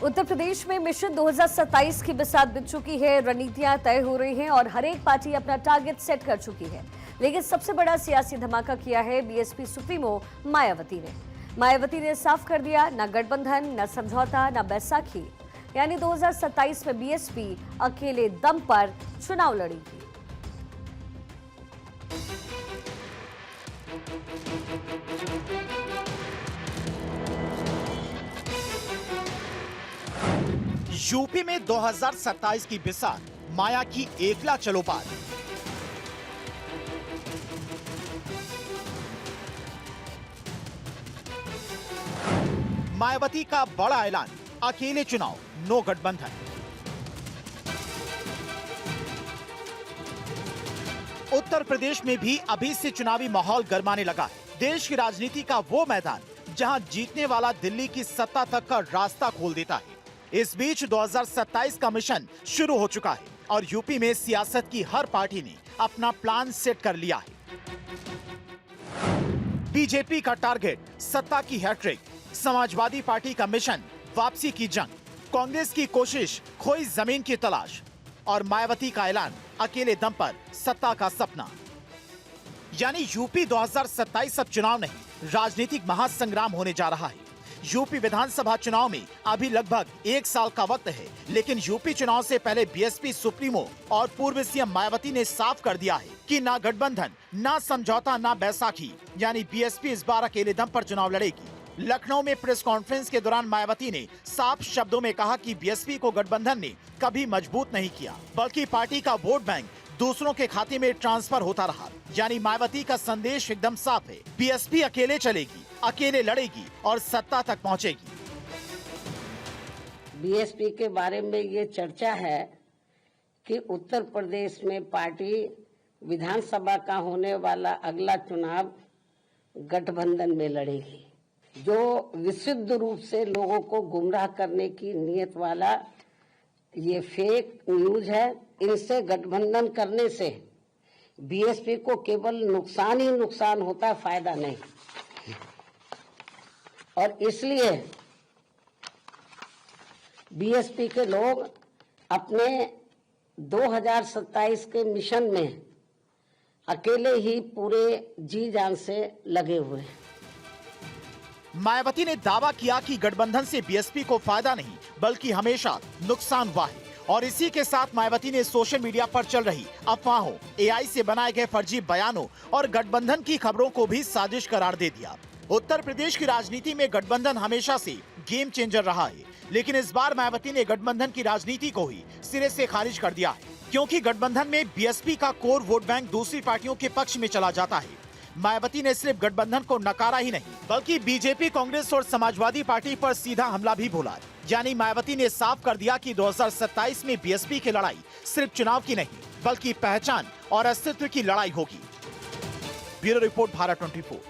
उत्तर प्रदेश में मिशन 2027 की बिसात बिछ चुकी है। रणनीतियां तय हो रही हैं और हर एक पार्टी अपना टारगेट सेट कर चुकी है। लेकिन सबसे बड़ा सियासी धमाका किया है बीएसपी सुप्रीमो मायावती ने। मायावती ने साफ कर दिया, न गठबंधन, न समझौता, न बैसाखी। यानी 2027 में बीएसपी अकेले दम पर चुनाव लड़ेगी। यूपी में 2027 की बिसात, माया की एकला चलो पार। मायावती का बड़ा ऐलान, अकेले चुनाव, नो गठबंधन। उत्तर प्रदेश में भी अभी से चुनावी माहौल गरमाने लगा है। देश की राजनीति का वो मैदान जहां जीतने वाला दिल्ली की सत्ता तक का रास्ता खोल देता है। इस बीच 2027 का मिशन शुरू हो चुका है और यूपी में सियासत की हर पार्टी ने अपना प्लान सेट कर लिया है। बीजेपी का टारगेट सत्ता की हैट्रिक, समाजवादी पार्टी का मिशन वापसी की जंग, कांग्रेस की कोशिश खोई जमीन की तलाश और मायावती का ऐलान अकेले दम पर सत्ता का सपना। यानी यूपी 2027 अब चुनाव नहीं, राजनीतिक महासंग्राम होने जा रहा है। यूपी विधानसभा चुनाव में अभी लगभग 1 साल का वक्त है, लेकिन यूपी चुनाव से पहले बीएसपी सुप्रीमो और पूर्व सीएम मायावती ने साफ कर दिया है कि ना गठबंधन, ना समझौता, ना बैसाखी। यानी बीएसपी इस बार अकेले दम पर चुनाव लड़ेगी। लखनऊ में प्रेस कॉन्फ्रेंस के दौरान मायावती ने साफ शब्दों में कहा कि बीएसपी को गठबंधन ने कभी मजबूत नहीं किया, बल्कि पार्टी का वोट बैंक दूसरों के खाते में ट्रांसफर होता रहा। यानी मायावती का संदेश एकदम साफ है, बीएसपी अकेले चलेगी, अकेले लड़ेगी और सत्ता तक पहुंचेगी। बीएसपी के बारे में ये चर्चा है कि उत्तर प्रदेश में पार्टी विधानसभा का होने वाला अगला चुनाव गठबंधन में लड़ेगी, जो विशुद्ध रूप से लोगों को गुमराह करने की नीयत वाला ये फेक न्यूज है। इनसे गठबंधन करने से बीएसपी को केवल नुकसान ही नुकसान होता है, फायदा नहीं। और इसलिए बीएसपी के लोग अपने 2027 के मिशन में अकेले ही पूरे जी जान से लगे हुए हैं। मायावती ने दावा किया कि गठबंधन से बीएसपी को फायदा नहीं बल्कि हमेशा नुकसान हुआ है। और इसी के साथ मायावती ने सोशल मीडिया पर चल रही अफवाहों, एआई से बनाए गए फर्जी बयानों और गठबंधन की खबरों को भी साजिश करार दे दिया। उत्तर प्रदेश की राजनीति में गठबंधन हमेशा से गेम चेंजर रहा है, लेकिन इस बार मायावती ने गठबंधन की राजनीति को ही सिरे से खारिज कर दिया है, क्योंकि गठबंधन में बीएसपी का कोर वोट बैंक दूसरी पार्टियों के पक्ष में चला जाता है। मायावती ने सिर्फ गठबंधन को नकारा ही नहीं, बल्कि बीजेपी, कांग्रेस और समाजवादी पार्टी पर सीधा हमला भी बोला। यानी मायावती ने साफ कर दिया कि 2027 में बीएसपी की लड़ाई सिर्फ चुनाव की नहीं, बल्कि पहचान और अस्तित्व की लड़ाई होगी। Bureau report, Bharat 24।